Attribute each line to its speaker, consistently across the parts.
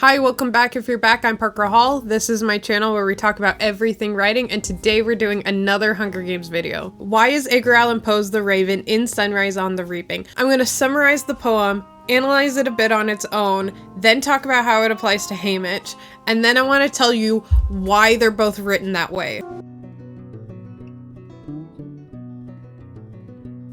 Speaker 1: Hi, welcome back. If you're back, I'm Parker Hall. This is my channel where we talk about everything writing, and today we're doing another Hunger Games video. Why is Edgar Allan Poe's The Raven in Sunrise on the Reaping? I'm going to summarize the poem, analyze it a bit on its own, then talk about how it applies to Haymitch, and then I want to tell you why they're both written that way.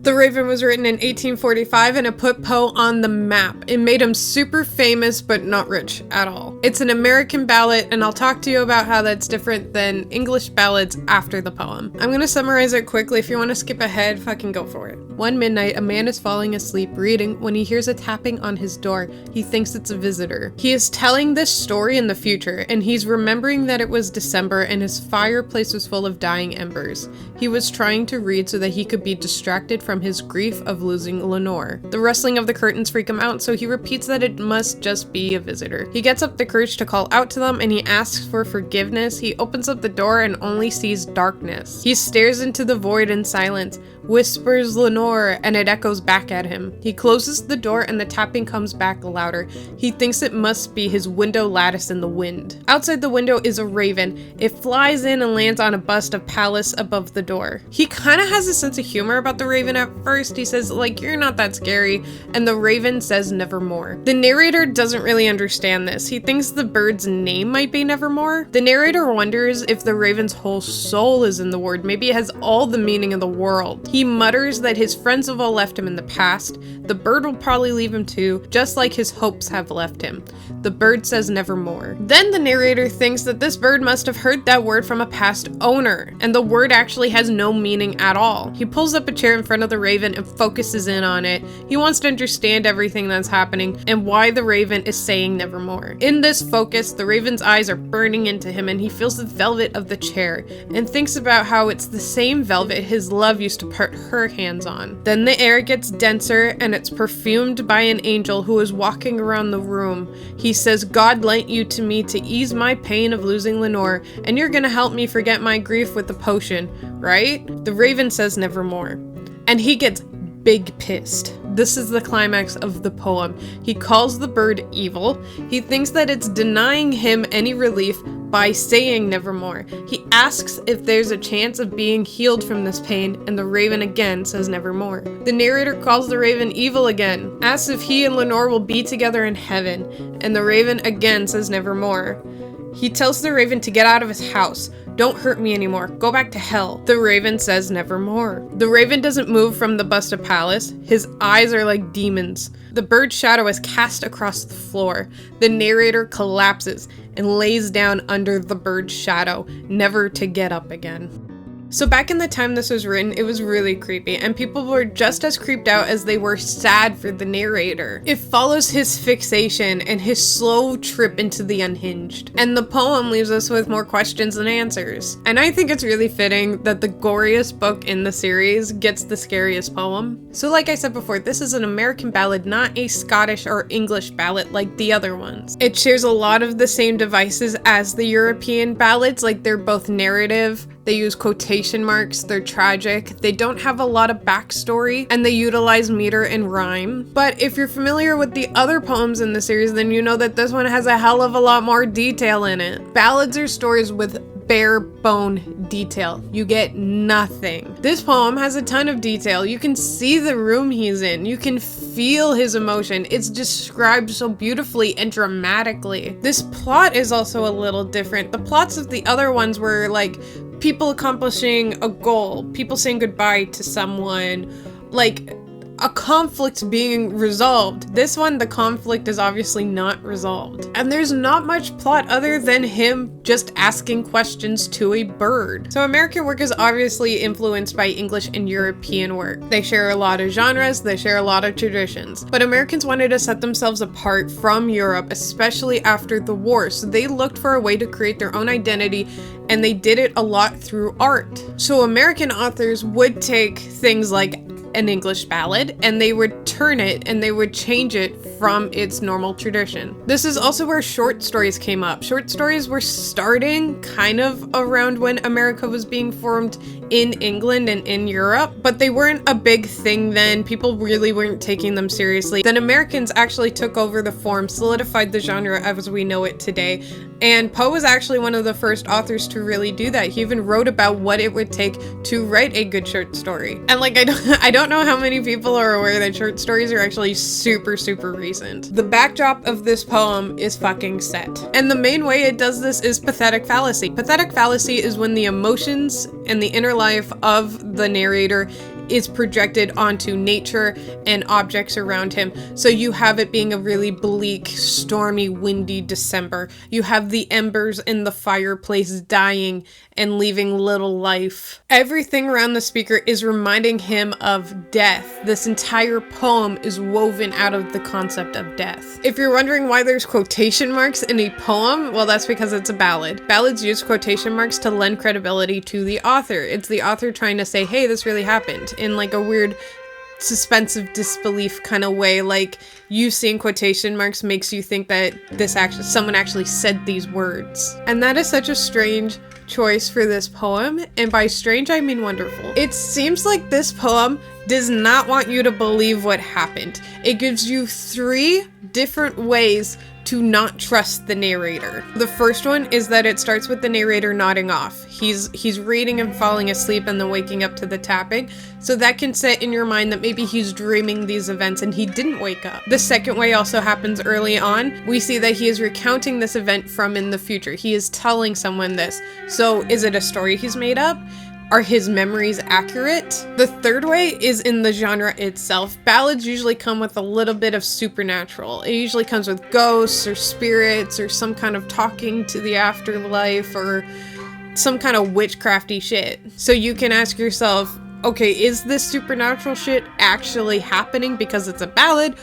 Speaker 1: The Raven was written in 1845 and it put Poe on the map. It made him super famous but not rich at all. It's an American ballad and I'll talk to you about how that's different than English ballads after the poem. I'm gonna summarize it quickly. If you want to skip ahead, fucking go for it. One midnight, a man is falling asleep reading when he hears a tapping on his door. He thinks it's a visitor. He is telling this story in the future and he's remembering that it was December and his fireplace was full of dying embers. He was trying to read so that he could be distracted from his grief of losing Lenore. The rustling of the curtains freak him out, so he repeats that it must just be a visitor. He gets up the courage to call out to them and he asks for forgiveness. He opens up the door and only sees darkness. He stares into the void in silence, whispers Lenore, and it echoes back at him. He closes the door and the tapping comes back louder. He thinks it must be his window lattice in the wind. Outside the window is a raven. It flies in and lands on a bust of Pallas above the door. He kind of has a sense of humor about the raven at first. He says, like, you're not that scary, and the raven says nevermore. The narrator doesn't really understand this. He thinks the bird's name might be nevermore. The narrator wonders if the raven's whole soul is in the word. Maybe it has all the meaning in the world. He mutters that his friends have all left him in the past. The bird will probably leave him too, just like his hopes have left him. The bird says nevermore. Then the narrator thinks that this bird must have heard that word from a past owner, and the word actually has no meaning at all. He pulls up a chair in front of the raven and focuses in on it. He wants to understand everything that's happening and why the raven is saying nevermore. In this focus, the raven's eyes are burning into him and he feels the velvet of the chair and thinks about how it's the same velvet his love used to put her hands on. Then the air gets denser and it's perfumed by an angel who is walking around the room. He says, God lent you to me to ease my pain of losing Lenore, and you're gonna help me forget my grief with the potion, right? The raven says nevermore. And he gets big pissed. This is the climax of the poem. He calls the bird evil. He thinks that it's denying him any relief by saying nevermore. He asks if there's a chance of being healed from this pain, and the raven again says nevermore. The narrator calls the raven evil again, asks if he and Lenore will be together in heaven, and the raven again says nevermore. He tells the raven to get out of his house. Don't hurt me anymore. Go back to hell. The raven says nevermore. The raven doesn't move from the bust of Pallas. His eyes are like demons. The bird's shadow is cast across the floor. The narrator collapses and lays down under the bird's shadow, never to get up again. So back in the time this was written, it was really creepy, and people were just as creeped out as they were sad for the narrator. It follows his fixation and his slow trip into the unhinged, and the poem leaves us with more questions than answers. And I think it's really fitting that the goriest book in the series gets the scariest poem. So like I said before, this is an American ballad, not a Scottish or English ballad like the other ones. It shares a lot of the same devices as the European ballads, like they're both narrative, they use quotation marks, they're tragic, they don't have a lot of backstory, and they utilize meter and rhyme. But if you're familiar with the other poems in the series, then you know that this one has a hell of a lot more detail in it. Ballads are stories with bare bone detail. You get nothing. This poem has a ton of detail. You can see the room he's in. You can feel his emotion. It's described so beautifully and dramatically. This plot is also a little different. The plots of the other ones were like people accomplishing a goal, people saying goodbye to someone, like a conflict being resolved. This one, the conflict is obviously not resolved. And there's not much plot other than him just asking questions to a bird. So American work is obviously influenced by English and European work. They share a lot of genres, they share a lot of traditions. But Americans wanted to set themselves apart from Europe, especially after the war. So they looked for a way to create their own identity, and they did it a lot through art. So American authors would take things like an English ballad and they would turn it and they would change it from its normal tradition. This is also where short stories came up. Short stories were starting kind of around when America was being formed in England and in Europe, but they weren't a big thing then. People really weren't taking them seriously. Then Americans actually took over the form, solidified the genre as we know it today, and Poe was actually one of the first authors to really do that. He even wrote about what it would take to write a good short story. And like, I don't know how many people are aware that short stories are actually super recent. The backdrop of this poem is fucking set. And the main way it does this is pathetic fallacy. Pathetic fallacy is when the emotions and the inner life of the narrator is projected onto nature and objects around him. So you have it being a really bleak, stormy, windy December. You have the embers in the fireplace dying and leaving little life. Everything around the speaker is reminding him of death. This entire poem is woven out of the concept of death. If you're wondering why there's quotation marks in a poem, well, that's because it's a ballad. Ballads use quotation marks to lend credibility to the author. It's the author trying to say, hey, this really happened, in like a weird suspense of disbelief kind of way. Like, you seeing quotation marks makes you think that someone actually said these words. And that is such a strange choice for this poem, and by strange I mean wonderful. It seems like this poem does not want you to believe what happened. It gives you 3 different ways to not trust the narrator. The first one is that it starts with the narrator nodding off. He's reading and falling asleep and then waking up to the tapping. So that can set in your mind that maybe he's dreaming these events and he didn't wake up. The second way also happens early on. We see that he is recounting this event from in the future. He is telling someone this. So is it a story he's made up? Are his memories accurate? The third way is in the genre itself. Ballads usually come with a little bit of supernatural. It usually comes with ghosts or spirits or some kind of talking to the afterlife or some kind of witchcrafty shit. So you can ask yourself, okay, is this supernatural shit actually happening because it's a ballad?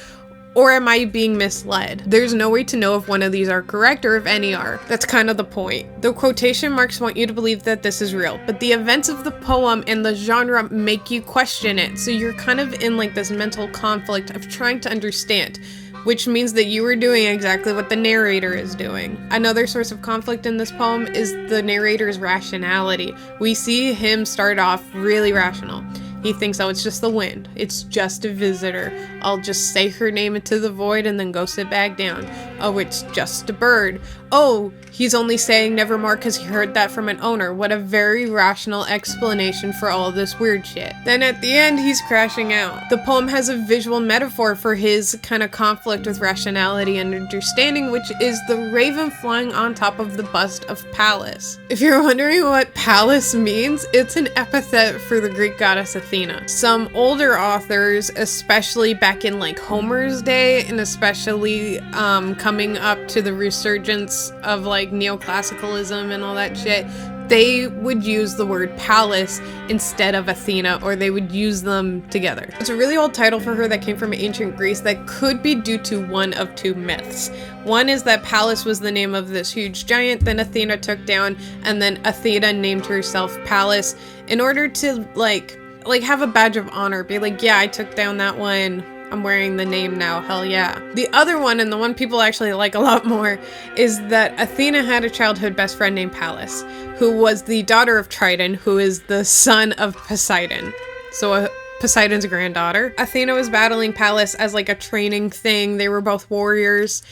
Speaker 1: Or am I being misled? There's no way to know if one of these are correct or if any are. That's kind of the point. The quotation marks want you to believe that this is real, but the events of the poem and the genre make you question it. So you're kind of in like this mental conflict of trying to understand, which means that you are doing exactly what the narrator is doing. Another source of conflict in this poem is the narrator's rationality. We see him start off really rational. He thinks, oh, it's just the wind. It's just a visitor. I'll just say her name into the void and then go sit back down. Oh, it's just a bird. Oh, he's only saying nevermore because he heard that from an owner. What a very rational explanation for all of this weird shit. Then at the end, he's crashing out. The poem has a visual metaphor for his kind of conflict with rationality and understanding, which is the raven flying on top of the bust of Pallas. If you're wondering what Pallas means, it's an epithet for the Greek goddess Athena. Some older authors, especially back in like Homer's day, and especially coming up to the resurgence of like neoclassicalism and all that shit, they would use the word Pallas instead of Athena, or they would use them together. It's a really old title for her that came from ancient Greece that could be due to one of 2 myths. One is that Pallas was the name of this huge giant that Athena took down, and then Athena named herself Pallas in order to like have a badge of honor, be like, yeah, I took down that one. I'm wearing the name now, hell yeah. The other one, and the one people actually like a lot more, is that Athena had a childhood best friend named Pallas, who was the daughter of Triton, who is the son of Poseidon. So Poseidon's granddaughter. Athena was battling Pallas as like a training thing. They were both warriors.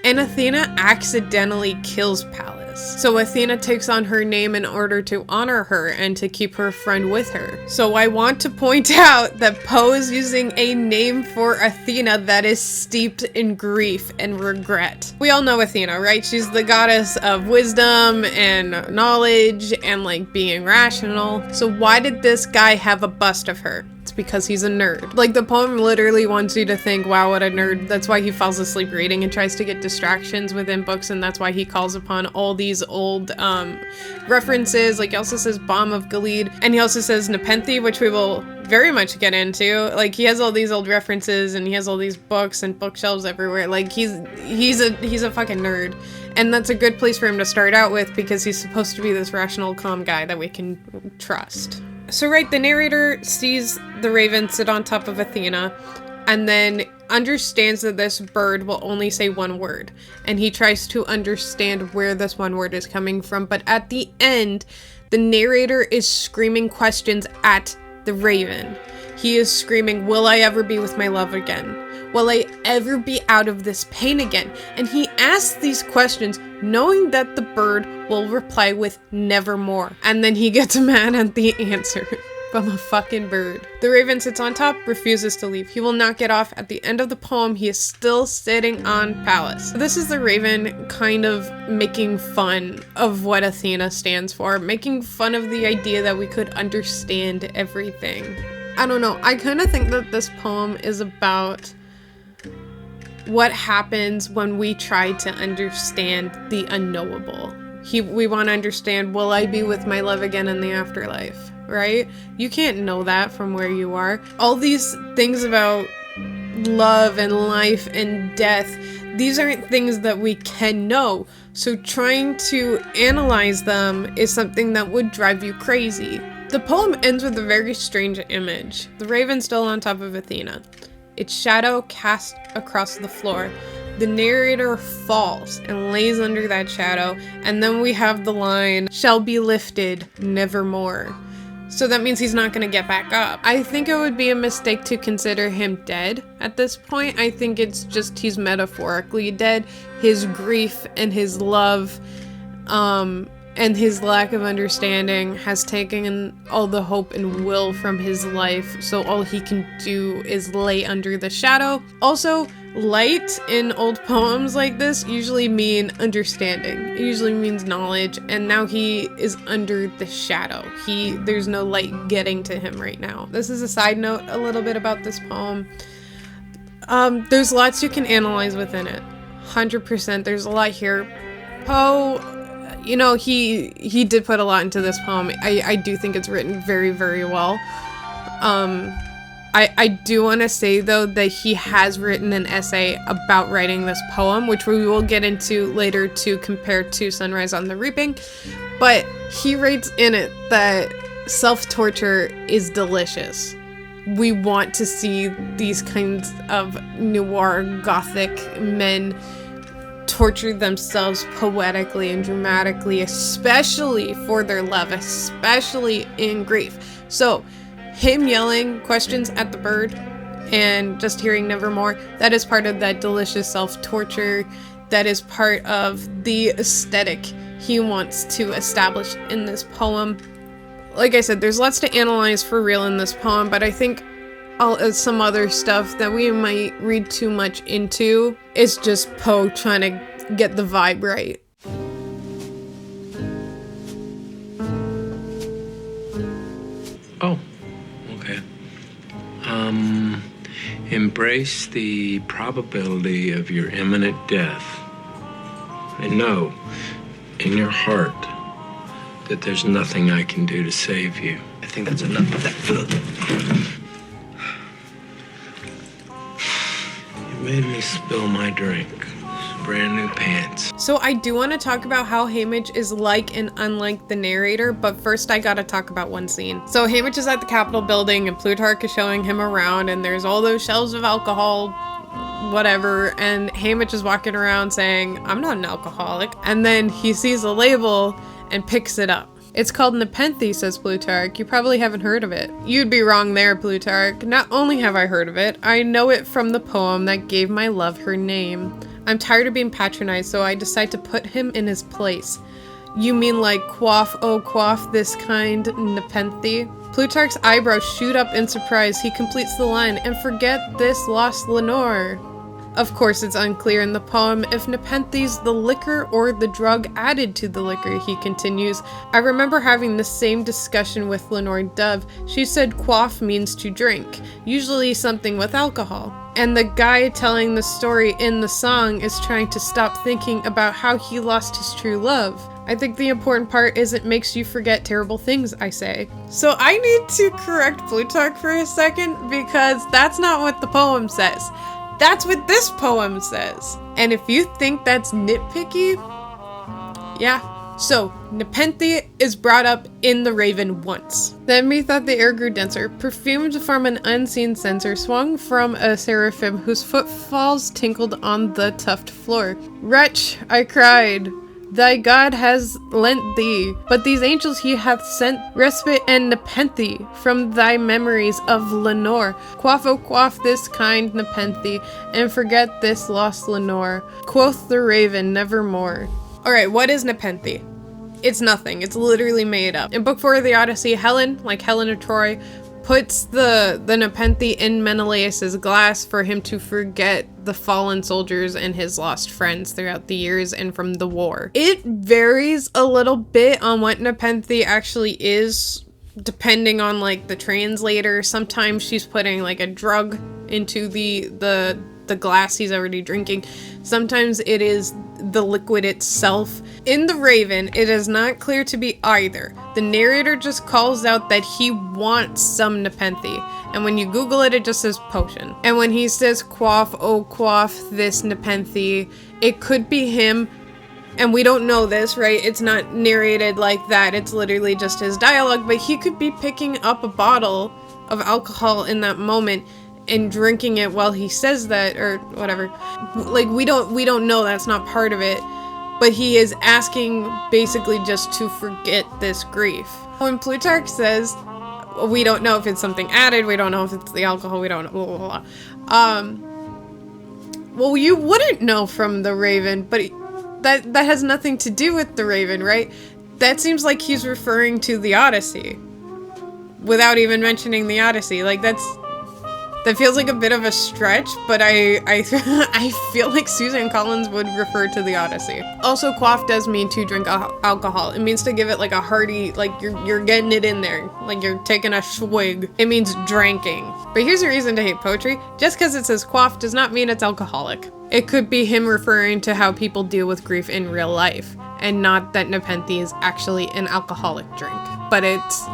Speaker 1: And Athena accidentally kills Pallas. So Athena takes on her name in order to honor her and to keep her friend with her. So I want to point out that Poe is using a name for Athena that is steeped in grief and regret. We all know Athena, right? She's the goddess of wisdom and knowledge and like being rational. So why did this guy have a bust of her? It's because he's a nerd. Like, the poem literally wants you to think, wow, what a nerd. That's why he falls asleep reading and tries to get distractions within books, and that's why he calls upon all these old references. Like, he also says Balm of Gilead, and he also says Nepenthe, which we will very much get into. Like, he has all these old references, and he has all these books and bookshelves everywhere. Like, he's a fucking nerd. And that's a good place for him to start out with, because he's supposed to be this rational, calm guy that we can trust. So right, the narrator sees the raven sit on top of Athena, and then understands that this bird will only say one word, and he tries to understand where this one word is coming from. But at the end, the narrator is screaming questions at the raven. He is screaming, will I ever be with my love again? Will I ever be out of this pain again? And he asks these questions knowing that the bird will reply with nevermore. And then he gets mad at the answer from a fucking bird. The raven sits on top, refuses to leave. He will not get off. At the end of the poem, he is still sitting on Pallas. This is the raven kind of making fun of what Athena stands for, making fun of the idea that we could understand everything. I don't know. I kind of think that this poem is about what happens when we try to understand the unknowable. We want to understand, will I be with my love again in the afterlife, right? You can't know that from where you are. All these things about love and life and death, these aren't things that we can know. So trying to analyze them is something that would drive you crazy. The poem ends with a very strange image. The raven still on top of Athena, its shadow cast across the floor. The narrator falls and lays under that shadow, and then we have the line, shall be lifted nevermore. So that means he's not going to get back up. I think it would be a mistake to consider him dead at this point. I think it's just he's metaphorically dead. His grief and his love, and his lack of understanding has taken all the hope and will from his life, so all he can do is lay under the shadow. Also, light in old poems like this usually mean understanding. It usually means knowledge, and now he is under the shadow. There's no light getting to him right now. This is a side note a little bit about this poem. There's lots you can analyze within it. 100%. There's a lot here. Poe, you know, he did put a lot into this poem. I do think it's written very, very well. I do want to say, though, that he has written an essay about writing this poem, which we will get into later to compare to Sunrise on the Reaping. But he writes in it that self-torture is delicious. We want to see these kinds of noir gothic men torture themselves poetically and dramatically, especially for their love, especially in grief. So him yelling questions at the bird and just hearing nevermore, that is part of that delicious self-torture. That is part of the aesthetic he wants to establish in this poem. Like I said, there's lots to analyze for real in this poem, but I think some other stuff that we might read too much into is just Poe trying to get the vibe right.
Speaker 2: Oh, okay. Embrace the probability of your imminent death, and know in your heart that there's nothing I can do to save you.
Speaker 3: I think that's enough of that.
Speaker 2: You made me spill my drink. Brand new pants.
Speaker 1: So I do want to talk about how Haymitch is like and unlike the narrator, but first I gotta talk about one scene. So Haymitch is at the Capitol building and Plutarch is showing him around, and there's all those shelves of alcohol, whatever, and Haymitch is walking around saying, I'm not an alcoholic, and then he sees a label and picks it up. It's called Nepenthe, says Plutarch. You probably haven't heard of it. You'd be wrong there, Plutarch. Not only have I heard of it, I know it from the poem that gave my love her name. I'm tired of being patronized, so I decide to put him in his place. You mean like quaff, oh quaff, this kind, Nepenthe? Plutarch's eyebrows shoot up in surprise. He completes the line, and forget this lost Lenore. Of course, it's unclear in the poem if Nepenthe's the liquor or the drug added to the liquor, he continues. I remember having the same discussion with Lenore Dove. She said quaff means to drink, usually something with alcohol. And the guy telling the story in the song is trying to stop thinking about how he lost his true love. I think the important part is it makes you forget terrible things, I say. So I need to correct Plutarch for a second, because that's not what the poem says. That's what this poem says. And if you think that's nitpicky, yeah, So, Nepenthe is brought up in the Raven once. Then methought the air grew denser, perfumed from an unseen censer, swung from a seraphim whose footfalls tinkled on the tuft floor. Wretch, I cried, thy God has lent thee, but these angels he hath sent respite and nepenthe from thy memories of Lenore. Quaff, oh quaff this kind nepenthe, and forget this lost Lenore. Quoth the Raven, nevermore. Alright, what is nepenthe? It's nothing. It's literally made up. In Book 4 of the Odyssey, Helen, like Helen of Troy, puts the nepenthe in Menelaus's glass for him to forget the fallen soldiers and his lost friends throughout the years and from the war. It varies a little bit on what nepenthe actually is, depending on like the translator. Sometimes she's putting like a drug into the glass he's already drinking. Sometimes it is the liquid itself. In the Raven, it is not clear to be either. The narrator just calls out that he wants some nepenthe, and when you Google it, it just says potion. And when he says quaff, oh quaff this nepenthe, it could be him, and we don't know this, right? It's not narrated like that. It's literally just his dialogue, but he could be picking up a bottle of alcohol in that moment and drinking it while he says that, or whatever. Like, we don't know, that's not part of it, but he is asking basically just to forget this grief. When Plutarch says, we don't know if it's something added, we don't know if it's the alcohol, we don't know, blah, blah, blah. Well, you wouldn't know from the Raven, but that has nothing to do with the Raven, right? That seems like he's referring to the Odyssey without even mentioning the Odyssey. Like, that feels like a bit of a stretch, but I feel like Susan Collins would refer to the Odyssey. Also, quaff does mean to drink alcohol. It means to give it like a hearty, like you're getting it in there, like you're taking a swig. It means drinking. But here's a reason to hate poetry. Just because it says quaff does not mean it's alcoholic. It could be him referring to how people deal with grief in real life, and not that nepenthe is actually an alcoholic drink. But it's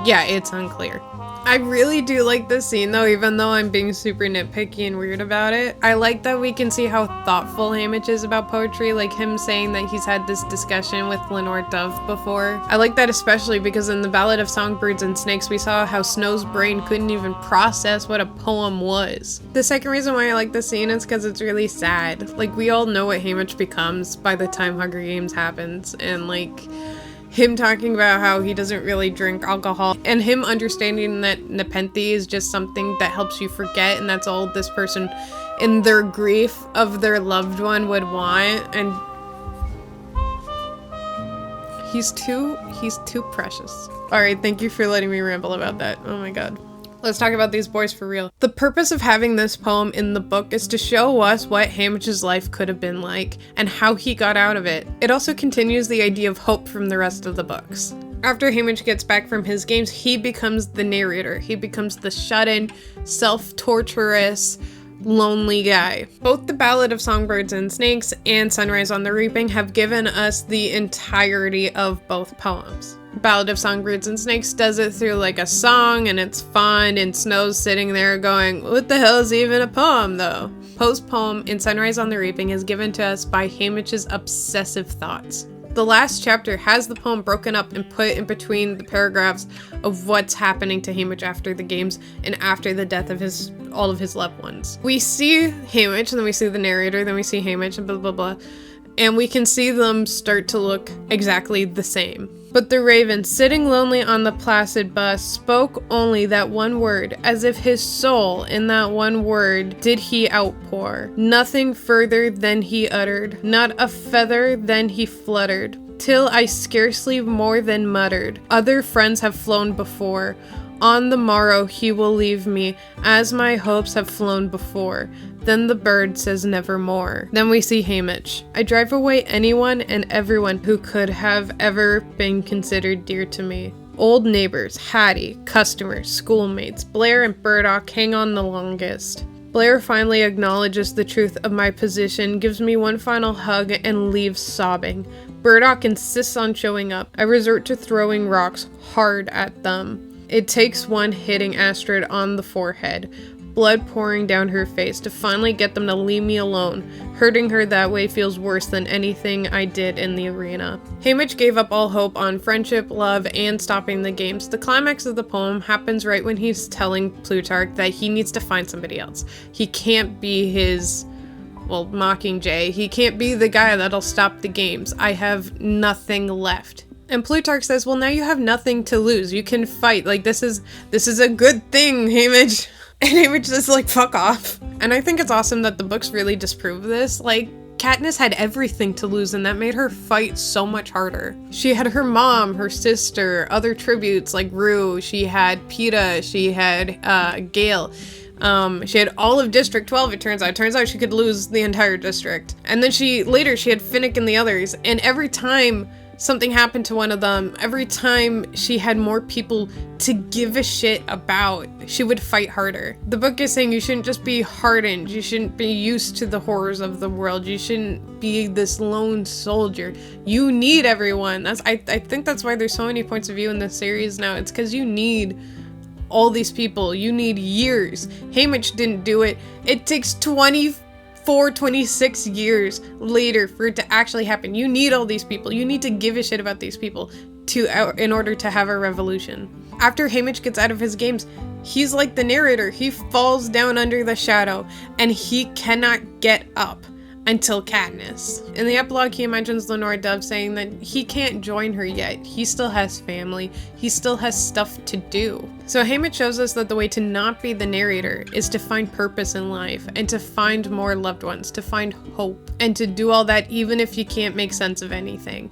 Speaker 1: unclear. I really do like this scene though, even though I'm being super nitpicky and weird about it. I like that we can see how thoughtful Haymitch is about poetry, like him saying that he's had this discussion with Lenore Dove before. I like that especially because in the Ballad of Songbirds and Snakes we saw how Snow's brain couldn't even process what a poem was. The second reason why I like this scene is because it's really sad. Like, we all know what Haymitch becomes by the time Hunger Games happens, and like him talking about how he doesn't really drink alcohol, and him understanding that nepenthe is just something that helps you forget, and that's all this person in their grief of their loved one would want. And he's too precious. Alright, thank you for letting me ramble about that. Oh my god. Let's talk about these boys for real. The purpose of having this poem in the book is to show us what Haymitch's life could have been like and how he got out of it. It also continues the idea of hope from the rest of the books. After Haymitch gets back from his games, he becomes the narrator. He becomes the shut-in, self-torturous, lonely guy. Both the Ballad of Songbirds and Snakes and Sunrise on the Reaping have given us the entirety of both poems. Ballad of Songbirds and Snakes does it through like a song, and it's fun, and Snow's sitting there going, what the hell is even a poem though? Poe's poem in Sunrise on the Reaping is given to us by Haymitch's obsessive thoughts. The last chapter has the poem broken up and put in between the paragraphs of what's happening to Haymitch after the games and after the death of all of his loved ones. We see Haymitch, and then we see the narrator, then we see Haymitch, and blah blah blah, and we can see them start to look exactly the same. But the Raven, sitting lonely on the placid bust, spoke only that one word, as if his soul in that one word did he outpour. Nothing further than he uttered, not a feather than he fluttered, till I scarcely more than muttered, other friends have flown before. On the morrow he will leave me, as my hopes have flown before. Then the bird says nevermore. Then we see Haymitch. I drive away anyone and everyone who could have ever been considered dear to me. Old neighbors, Hattie, customers, schoolmates, Blair and Burdock hang on the longest. Blair finally acknowledges the truth of my position, gives me one final hug, and leaves sobbing. Burdock insists on showing up. I resort to throwing rocks hard at them. It takes one hitting Astrid on the forehead. blood pouring down her face, to finally get them to leave me alone. Hurting her that way feels worse than anything I did in the arena. Haymitch gave up all hope on friendship, love, and stopping the games. The climax of the poem happens right when he's telling Plutarch that he needs to find somebody else. He can't be his, well, Mockingjay. He can't be the guy that'll stop the games. I have nothing left. And Plutarch says, well, now you have nothing to lose. You can fight. Like, this is a good thing, Haymitch. And Haymitch is like, fuck off. And I think it's awesome that the books really disprove this. Like, Katniss had everything to lose, and that made her fight so much harder. She had her mom, her sister, other tributes like Rue. She had Peeta. She had Gale. She had all of District 12, it turns out. It turns out she could lose the entire district. And then later she had Finnick and the others. And every time something happened to one of them, every time she had more people to give a shit about, she would fight harder. The book is saying you shouldn't just be hardened. You shouldn't be used to the horrors of the world. You shouldn't be this lone soldier. You need everyone. I think that's why there's so many points of view in this series now. It's because you need all these people. You need years. Haymitch didn't do it. It takes 26 years later for it to actually happen. You need all these people. You need to give a shit about these people in order to have a revolution. After Haymitch gets out of his games, he's like the narrator. He falls down under the shadow and he cannot get up until Katniss. In the epilogue, he imagines Lenore Dove saying that he can't join her yet. He still has family. He still has stuff to do. So Haymitch shows us that the way to not be the narrator is to find purpose in life and to find more loved ones, to find hope, and to do all that even if you can't make sense of anything.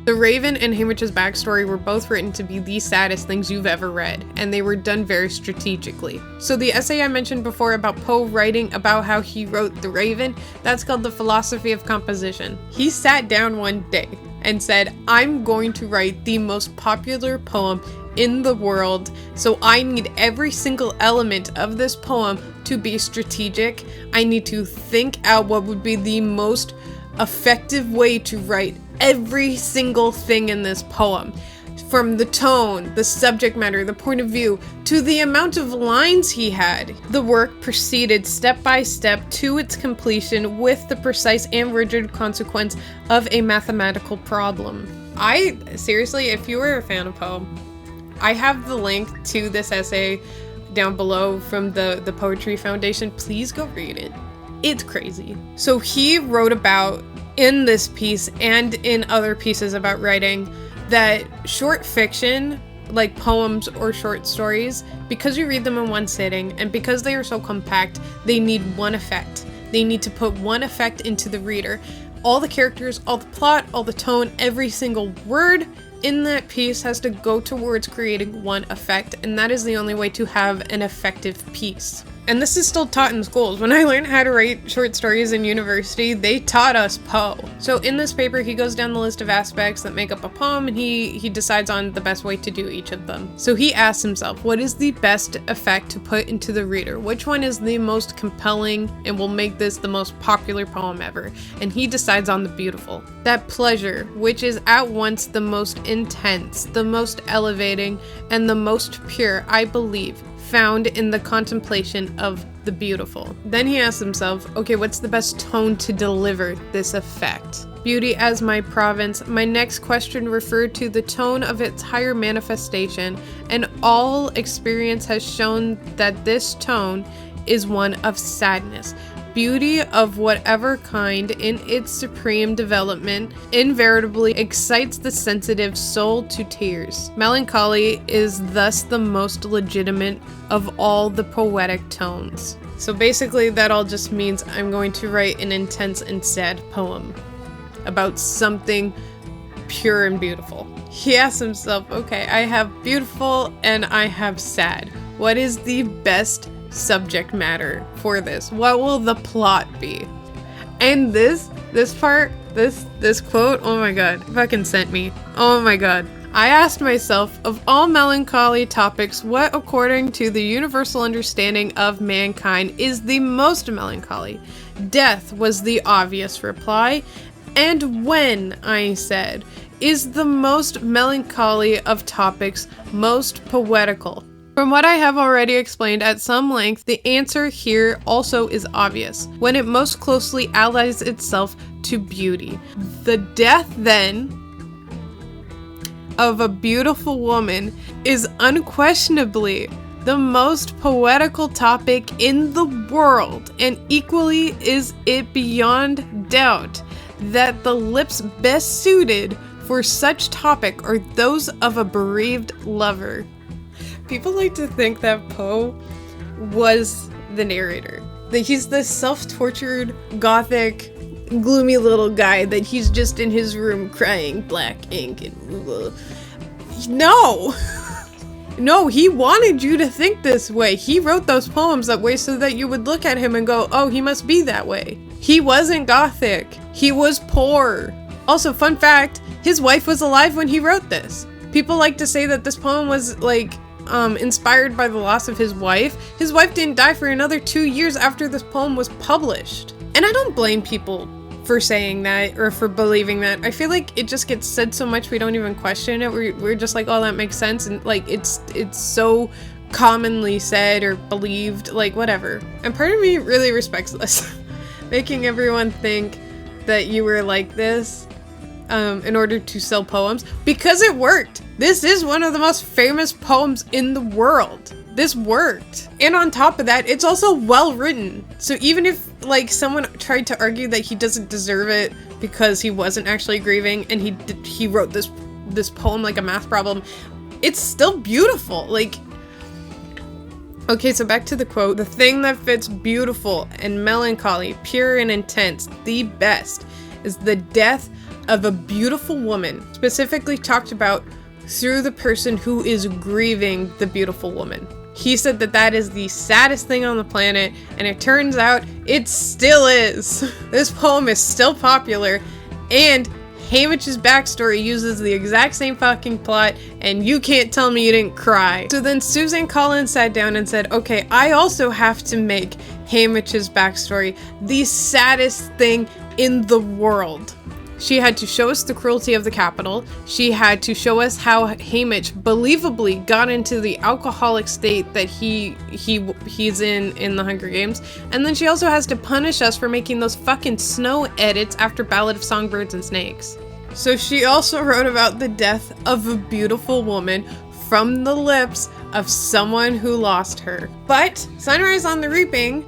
Speaker 1: The Raven and Haymitch's backstory were both written to be the saddest things you've ever read, and they were done very strategically. So the essay I mentioned before about Poe writing about how he wrote The Raven, that's called The Philosophy of Composition. He sat down one day and said, I'm going to write the most popular poem in the world, so I need every single element of this poem to be strategic. I need to think out what would be the most effective way to write every single thing in this poem, from the tone, the subject matter, the point of view, to the amount of lines he had. The work proceeded step by step to its completion with the precise and rigid consequence of a mathematical problem. Seriously, if you were a fan of Poe, I have the link to this essay down below from the Poetry Foundation. Please go read it. It's crazy. So he wrote about, in this piece and in other pieces about writing, that short fiction, like poems or short stories, because you read them in one sitting and because they are so compact, they need one effect. They need to put one effect into the reader. All the characters, all the plot, all the tone, every single word in that piece has to go towards creating one effect, and that is the only way to have an effective piece. And this is still taught in schools. When I learned how to write short stories in university, they taught us Poe. So in this paper, he goes down the list of aspects that make up a poem, and he decides on the best way to do each of them. So he asks himself, what is the best effect to put into the reader? Which one is the most compelling and will make this the most popular poem ever? And he decides on the beautiful. That pleasure, which is at once the most intense, the most elevating, and the most pure, I believe, found in the contemplation of the beautiful. Then he asks himself, okay, what's the best tone to deliver this effect? Beauty as my province, my next question referred to the tone of its higher manifestation, and all experience has shown that this tone is one of sadness. Beauty of whatever kind in its supreme development invariably excites the sensitive soul to tears. Melancholy is thus the most legitimate of all the poetic tones. So basically that all just means I'm going to write an intense and sad poem about something pure and beautiful. He asks himself, okay, I have beautiful and I have sad. What is the best subject matter for this? What will the plot be? And this part, this quote, oh my god, fucking sent me. Oh my god. I asked myself, of all melancholy topics, what according to the universal understanding of mankind is the most melancholy? Death was the obvious reply, And when, I said, is the most melancholy of topics most poetical? From what I have already explained at some length, the answer here also is obvious, when it most closely allies itself to beauty. The death, then, of a beautiful woman is unquestionably the most poetical topic in the world, and equally is it beyond doubt that the lips best suited for such topic are those of a bereaved lover. People like to think that Poe was the narrator. That he's this self-tortured, gothic, gloomy little guy that he's just in his room crying black ink and... No! No, he wanted you to think this way. He wrote those poems that way so that you would look at him and go, oh, he must be that way. He wasn't gothic. He was poor. Also, fun fact, his wife was alive when he wrote this. People like to say that this poem was, like, inspired by the loss of his wife. His wife didn't die for another 2 years after this poem was published. And I don't blame people for saying that or for believing that. I feel like it just gets said so much we don't even question it. We're just like, oh, that makes sense. And like, it's so commonly said or believed, like whatever. And part of me really respects this. Making everyone think that you were like this in order to sell poems, because it worked. This is one of the most famous poems in the world. This worked. And on top of that, it's also well written. So even if like someone tried to argue that he doesn't deserve it because he wasn't actually grieving and he wrote this poem like a math problem, it's still beautiful. Like, okay, so back to the quote. The thing that fits beautiful and melancholy, pure and intense, the best, is the death of a beautiful woman, specifically talked about through the person who is grieving the beautiful woman. He said that that is the saddest thing on the planet, and it turns out it still is. This poem is still popular, and Haymitch's backstory uses the exact same fucking plot, and you can't tell me you didn't cry. So then Suzanne Collins sat down and said, okay, I also have to make Haymitch's backstory the saddest thing in the world. She had to show us the cruelty of the Capitol. She had to show us how Haymitch believably got into the alcoholic state that he's in the Hunger Games. And then she also has to punish us for making those fucking snow edits after Ballad of Songbirds and Snakes. So she also wrote about the death of a beautiful woman from the lips of someone who lost her. But Sunrise on the Reaping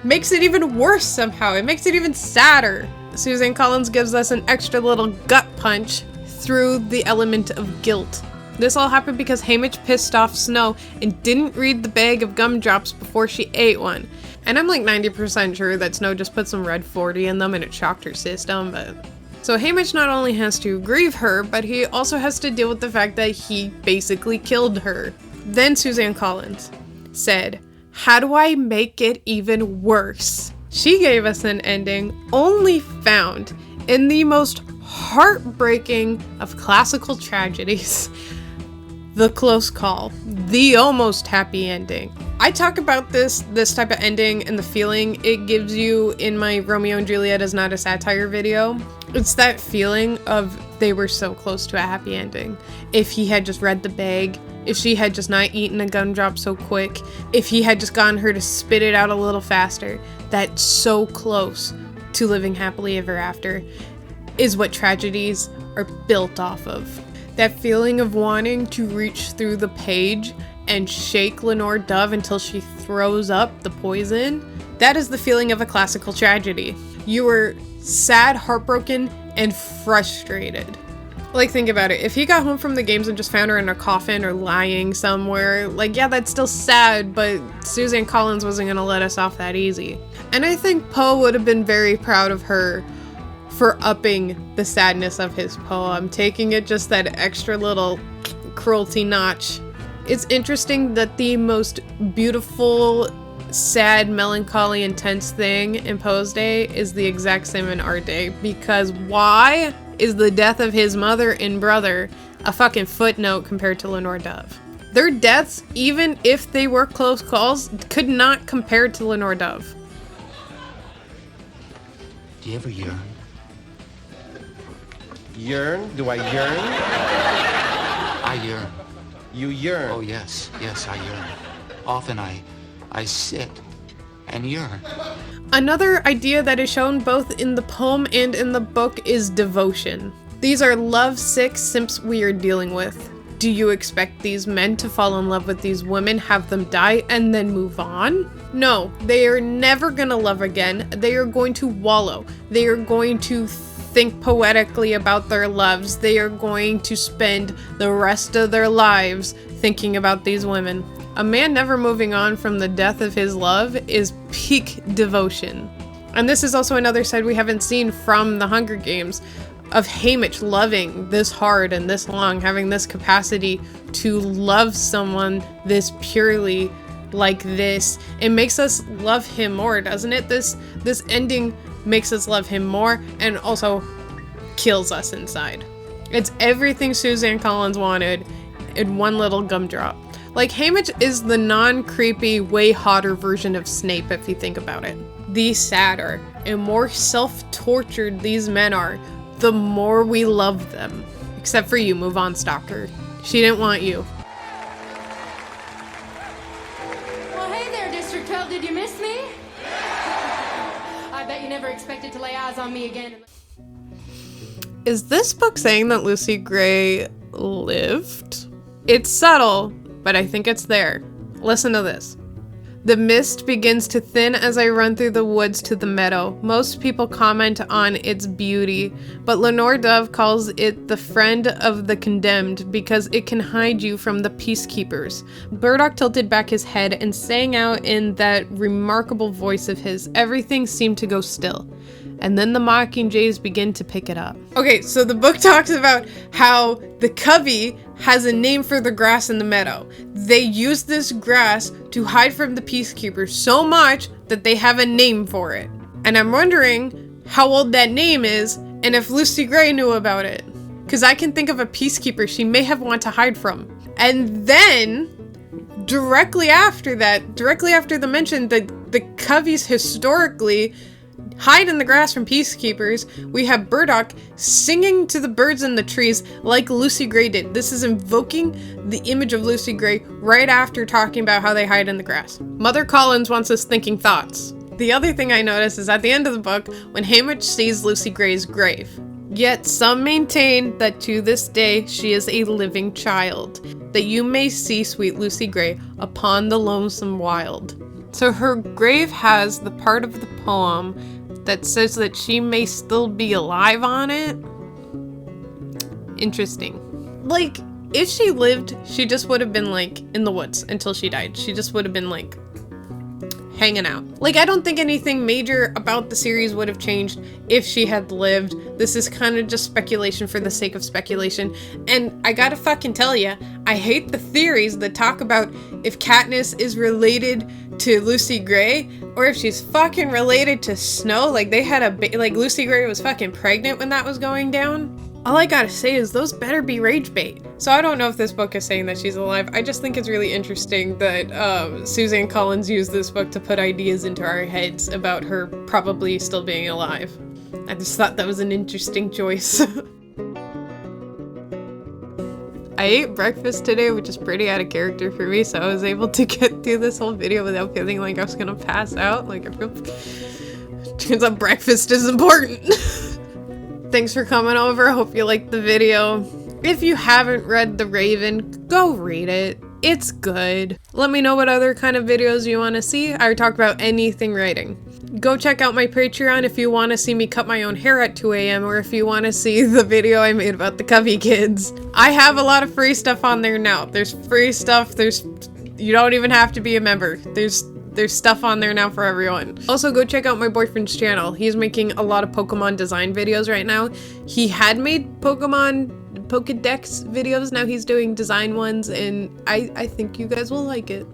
Speaker 1: makes it even worse somehow. It makes it even sadder. Suzanne Collins gives us an extra little gut punch through the element of guilt. This all happened because Haymitch pissed off Snow and didn't read the bag of gumdrops before she ate one. And I'm like 90% sure that Snow just put some red 40 in them and it shocked her system, but... So Haymitch not only has to grieve her, but he also has to deal with the fact that he basically killed her. Then Suzanne Collins said, how do I make it even worse? She gave us an ending only found in the most heartbreaking of classical tragedies. The close call. The almost happy ending. I talk about this type of ending and the feeling it gives you in my Romeo and Juliet is not a satire video. It's that feeling of they were so close to a happy ending. If he had just read the bag, if she had just not eaten a gumdrop so quick, if he had just gotten her to spit it out a little faster, that so close to living happily ever after is what tragedies are built off of. That feeling of wanting to reach through the page and shake Lenore Dove until she throws up the poison, that is the feeling of a classical tragedy. You were sad, heartbroken, and frustrated. Like, think about it. If he got home from the games and just found her in a coffin or lying somewhere, like, yeah, that's still sad, but Suzanne Collins wasn't gonna let us off that easy. And I think Poe would have been very proud of her for upping the sadness of his poem, taking it just that extra little cruelty notch. It's interesting that the most beautiful, sad, melancholy, intense thing in Poe's day is the exact same in our day, because why is the death of his mother and brother a fucking footnote compared to Lenore Dove? Their deaths, even if they were close calls, could not compare to Lenore Dove.
Speaker 3: Do you ever yearn
Speaker 4: Yearn? Do I yearn?
Speaker 5: I yearn.
Speaker 4: You yearn.
Speaker 5: Oh, yes, I yearn. Often I sit and yearn.
Speaker 1: Another idea that is shown both in the poem and in the book is devotion. These are love-sick simps we are dealing with. Do you expect these men to fall in love with these women, have them die, and then move on? No, they are never gonna love again. They are going to wallow. They are going to think poetically about their loves. They are going to spend the rest of their lives thinking about these women. A man never moving on from the death of his love is peak devotion. And this is also another side we haven't seen from the Hunger Games, of Haymitch loving this hard and this long, having this capacity to love someone this purely like this. It makes us love him more, doesn't it? This ending makes us love him more and also kills us inside. It's everything Suzanne Collins wanted in one little gumdrop. Like, Haymitch is the non-creepy, way hotter version of Snape if you think about it. The sadder and more self-tortured these men are, the more we love them. Except for you, move on, stalker. She didn't want you.
Speaker 6: Well, hey there, District 12, did you miss me? I bet you never expected to lay eyes on me again.
Speaker 1: Is this book saying that Lucy Gray lived? It's subtle, but I think it's there. Listen to this. The mist begins to thin as I run through the woods to the meadow. Most people comment on its beauty, but Lenore Dove calls it the friend of the condemned because it can hide you from the peacekeepers. Burdock tilted back his head and sang out in that remarkable voice of his. Everything seemed to go still. And then the mockingjays begin to pick it up. Okay, so the book talks about how the covey has a name for the grass in the meadow. They use this grass to hide from the peacekeepers so much that they have a name for it. And I'm wondering how old that name is and if Lucy Gray knew about it. Because I can think of a peacekeeper she may have wanted to hide from. And then, directly after the mention that the coveys historically hide in the grass from peacekeepers, we have Burdock singing to the birds in the trees like Lucy Gray did. This is invoking the image of Lucy Gray right after talking about how they hide in the grass. Mother Collins wants us thinking thoughts. The other thing I noticed is at the end of the book, when Haymitch sees Lucy Gray's grave. Yet some maintain that to this day she is a living child, that you may see sweet Lucy Gray upon the lonesome wild. So her grave has the part of the poem that says that she may still be alive on it. Interesting. Like, if she lived, she just would have been like in the woods until she died. She just would have been like hanging out. Like, I don't think anything major about the series would have changed if she had lived. This is kind of just speculation for the sake of speculation. And I gotta fucking tell ya, I hate the theories that talk about if Katniss is related to Lucy Gray or if she's fucking related to Snow. Like, they had like Lucy Gray was fucking pregnant when that was going down. All I gotta say is those better be rage bait. So I don't know if this book is saying that she's alive. I just think it's really interesting that Suzanne Collins used this book to put ideas into our heads about her probably still being alive. I just thought that was an interesting choice. I ate breakfast today, which is pretty out of character for me, so I was able to get through this whole video without feeling like I was gonna pass out. Like, I feel... Turns out breakfast is important. Thanks for coming over. I hope you liked the video. If you haven't read The Raven, go read it. It's good. Let me know what other kind of videos you want to see. I talk about anything writing. Go check out my Patreon if you want to see me cut my own hair at 2 a.m. or if you want to see the video I made about the Covey kids. I have a lot of free stuff on there now. There's free stuff. You don't even have to be a member. There's stuff on there now for everyone. Also, go check out my boyfriend's channel. He's making a lot of Pokemon design videos right now. He had made Pokemon Pokedex videos. Now he's doing design ones, and I think you guys will like it.